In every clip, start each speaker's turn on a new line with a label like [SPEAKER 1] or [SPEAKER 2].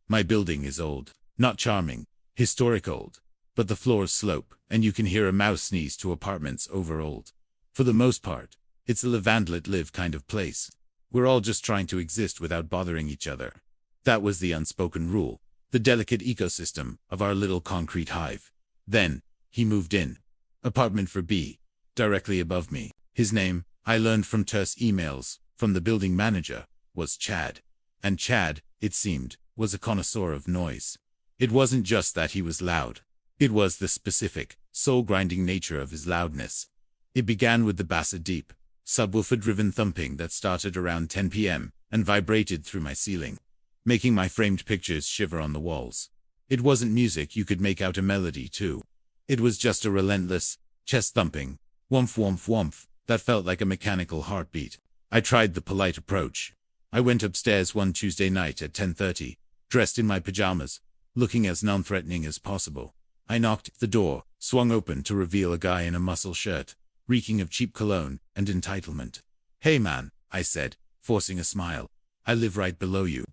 [SPEAKER 1] My building is old, not charming, historic old, but the floors slope, and you can hear a mouse sneeze to apartments over old. For the most part, it's a live and let live kind of place. We're all just trying to exist without bothering each other. That was the unspoken rule, the delicate ecosystem of our little concrete hive. Then, he moved in. Apartment for B, directly above me. His name, I learned from terse emails from the building manager, was Chad. And Chad, it seemed, was a connoisseur of noise. It wasn't just that he was loud. It was the specific, soul-grinding nature of his loudness. It began with the bass deep, subwoofer-driven thumping that started around 10 p.m. and vibrated through my ceiling, making my framed pictures shiver on the walls. It wasn't music you could make out a melody to. It was just a relentless, chest-thumping, whomp whomp whomp, that felt like a mechanical heartbeat. I tried the polite approach. I went upstairs one Tuesday night at 10:30, dressed in my pajamas, looking as non-threatening as possible. I knocked. The door swung open to reveal a guy in a muscle shirt, reeking of cheap cologne and entitlement. "Hey man," I said, forcing a smile. "I live right below you.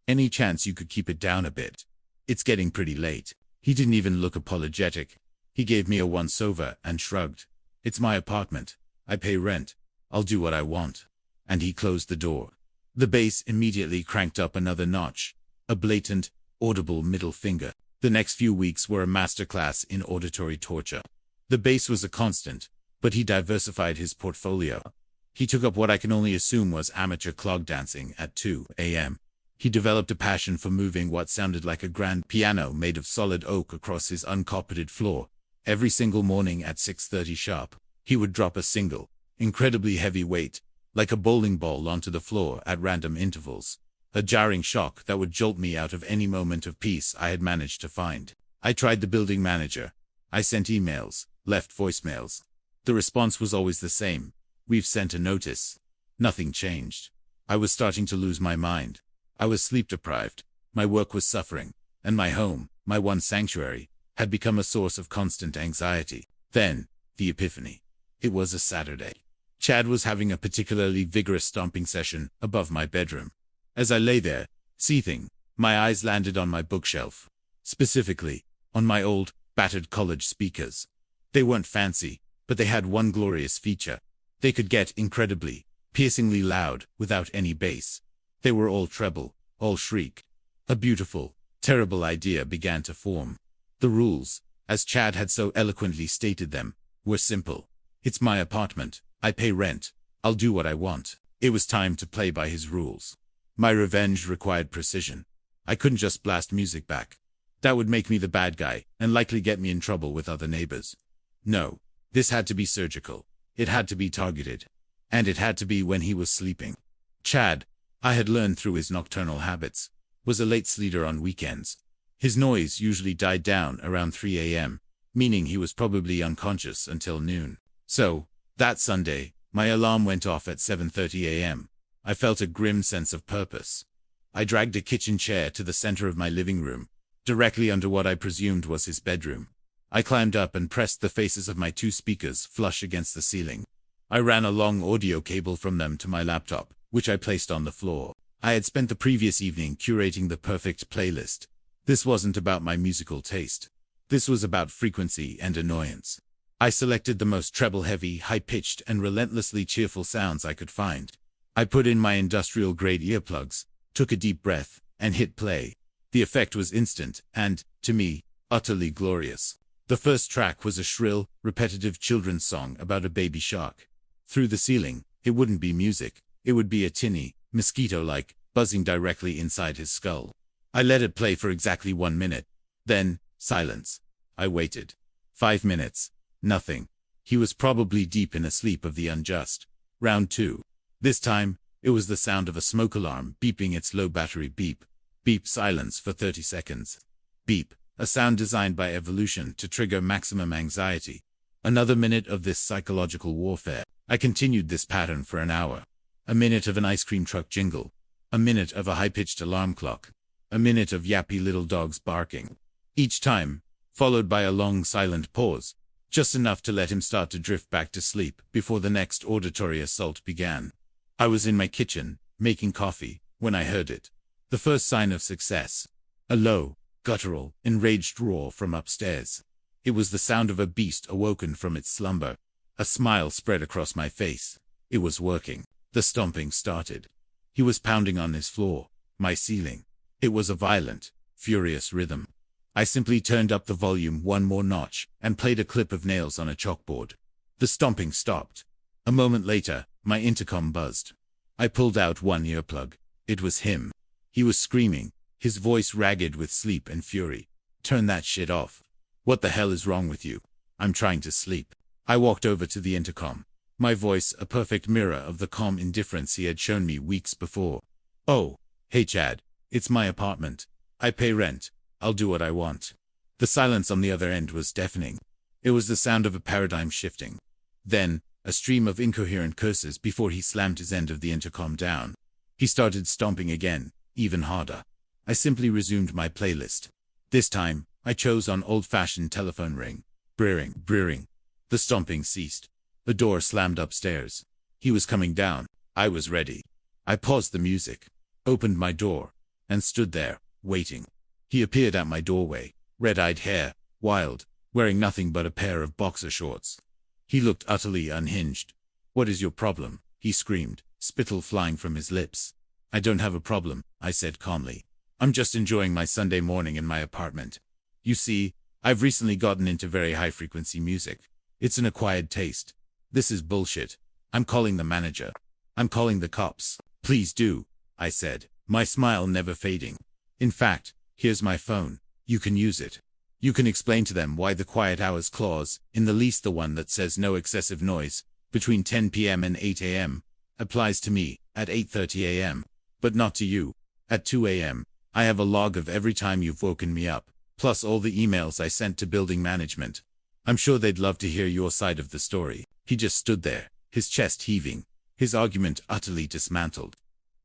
[SPEAKER 1] Any chance you could keep it down a bit? It's getting pretty late." He didn't even look apologetic. He gave me a once-over and shrugged. "It's my apartment. I pay rent. I'll do what I want." And he closed the door. The bass immediately cranked up another notch, a blatant, audible middle finger. The next few weeks were a masterclass in auditory torture. The bass was a constant, but he diversified his portfolio. He took up what I can only assume was amateur clog dancing at 2 a.m. He developed a passion for moving what sounded like a grand piano made of solid oak across his uncarpeted floor. Every single morning at 6:30 sharp, he would drop a single, incredibly heavy weight, like a bowling ball onto the floor at random intervals. A jarring shock that would jolt me out of any moment of peace I had managed to find. I tried the building manager. I sent emails, left voicemails. The response was always the same. "We've sent a notice." Nothing changed. I was starting to lose my mind. I was sleep deprived. My work was suffering. And my home, my one sanctuary, had become a source of constant anxiety. Then, the epiphany. It was a Saturday. Chad was having a particularly vigorous stomping session above my bedroom. As I lay there, seething, my eyes landed on my bookshelf. Specifically, on my old, battered college speakers. They weren't fancy, but they had one glorious feature. They could get incredibly, piercingly loud without any bass. They were all treble, all shriek. A beautiful, terrible idea began to form. The rules, as Chad had so eloquently stated them, were simple. It's my apartment. I pay rent. I'll do what I want. It was time to play by his rules. My revenge required precision. I couldn't just blast music back. That would make me the bad guy and likely get me in trouble with other neighbors. No, this had to be surgical. It had to be targeted. And it had to be when he was sleeping. Chad, I had learned through his nocturnal habits, was a late sleeper on weekends. His noise usually died down around 3 a.m., meaning he was probably unconscious until noon. So, that Sunday, my alarm went off at 7:30 a.m. I felt a grim sense of purpose. I dragged a kitchen chair to the center of my living room, directly under what I presumed was his bedroom. I climbed up and pressed the faces of my two speakers flush against the ceiling. I ran a long audio cable from them to my laptop, which I placed on the floor. I had spent the previous evening curating the perfect playlist. This wasn't about my musical taste. This was about frequency and annoyance. I selected the most treble-heavy, high-pitched, and relentlessly cheerful sounds I could find. I put in my industrial-grade earplugs, took a deep breath, and hit play. The effect was instant and, to me, utterly glorious. The first track was a shrill, repetitive children's song about a baby shark. Through the ceiling, it wouldn't be music. It would be a tinny, mosquito-like, buzzing directly inside his skull. I let it play for exactly 1 minute. Then, silence. I waited. 5 minutes. Nothing. He was probably deep in a sleep of the unjust. Round 2. This time, it was the sound of a smoke alarm beeping its low battery beep. Beep, silence for 30 seconds. Beep, a sound designed by evolution to trigger maximum anxiety. Another minute of this psychological warfare. I continued this pattern for an hour. A minute of an ice cream truck jingle. A minute of a high-pitched alarm clock. A minute of yappy little dogs barking. Each time, followed by a long silent pause, just enough to let him start to drift back to sleep before the next auditory assault began. I was in my kitchen, making coffee, when I heard it. The first sign of success. A low, guttural, enraged roar from upstairs. It was the sound of a beast awoken from its slumber. A smile spread across my face. It was working. The stomping started. He was pounding on his floor, my ceiling. It was a violent, furious rhythm. I simply turned up the volume one more notch and played a clip of nails on a chalkboard. The stomping stopped. A moment later, my intercom buzzed. I pulled out one earplug. It was him. He was screaming, his voice ragged with sleep and fury. "Turn that shit off. What the hell is wrong with you? I'm trying to sleep." I walked over to the intercom. My voice a perfect mirror of the calm indifference he had shown me weeks before. "Oh, hey Chad, it's my apartment. I pay rent. I'll do what I want." The silence on the other end was deafening. It was the sound of a paradigm shifting. Then, a stream of incoherent curses before he slammed his end of the intercom down. He started stomping again, even harder. I simply resumed my playlist. This time, I chose an old-fashioned telephone ring. Brrring. The stomping ceased. The door slammed upstairs. He was coming down. I was ready. I paused the music, opened my door, and stood there, waiting. He appeared at my doorway, red-eyed hair, wild, wearing nothing but a pair of boxer shorts. He looked utterly unhinged. "What is your problem?" he screamed, spittle flying from his lips. "I don't have a problem," I said calmly. "I'm just enjoying my Sunday morning in my apartment. You see, I've recently gotten into very high-frequency music. It's an acquired taste. This is bullshit. I'm calling the manager. I'm calling the cops." "Please do," I said, my smile never fading. "In fact, here's my phone. You can use it. You can explain to them why the quiet hours clause, in the lease the one that says no excessive noise, between 10 p.m. and 8 a.m., applies to me, at 8:30 a.m., but not to you, at 2 a.m. I have a log of every time you've woken me up, plus all the emails I sent to building management. I'm sure they'd love to hear your side of the story." He just stood there, his chest heaving, his argument utterly dismantled.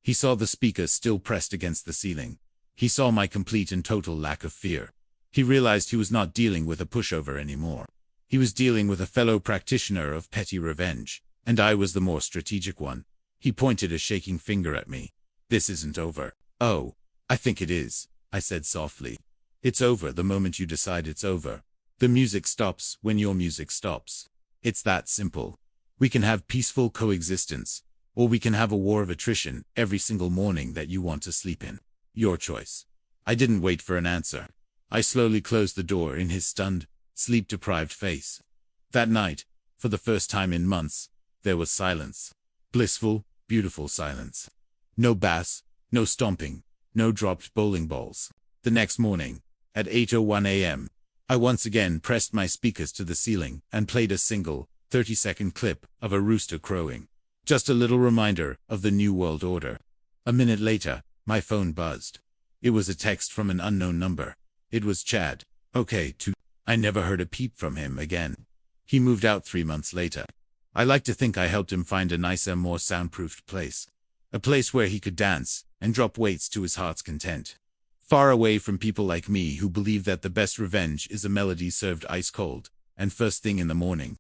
[SPEAKER 1] He saw the speaker still pressed against the ceiling. He saw my complete and total lack of fear. He realized he was not dealing with a pushover anymore. He was dealing with a fellow practitioner of petty revenge, and I was the more strategic one. He pointed a shaking finger at me. "This isn't over." "Oh, I think it is," I said softly. "It's over the moment you decide it's over. The music stops when your music stops. It's that simple. We can have peaceful coexistence, or we can have a war of attrition every single morning that you want to sleep in. Your choice." I didn't wait for an answer. I slowly closed the door in his stunned, sleep-deprived face. That night, for the first time in months, there was silence. Blissful, beautiful silence. No bass, no stomping, no dropped bowling balls. The next morning, at 8:01 a.m., I once again pressed my speakers to the ceiling and played a single, 30-second clip of a rooster crowing. Just a little reminder of the New World Order. A minute later, my phone buzzed. It was a text from an unknown number. It was Chad. "Okay, too." I never heard a peep from him again. He moved out 3 months later. I like to think I helped him find a nicer, more soundproofed place. A place where he could dance and drop weights to his heart's content. Far away from people like me who believe that the best revenge is a melody served ice cold and first thing in the morning.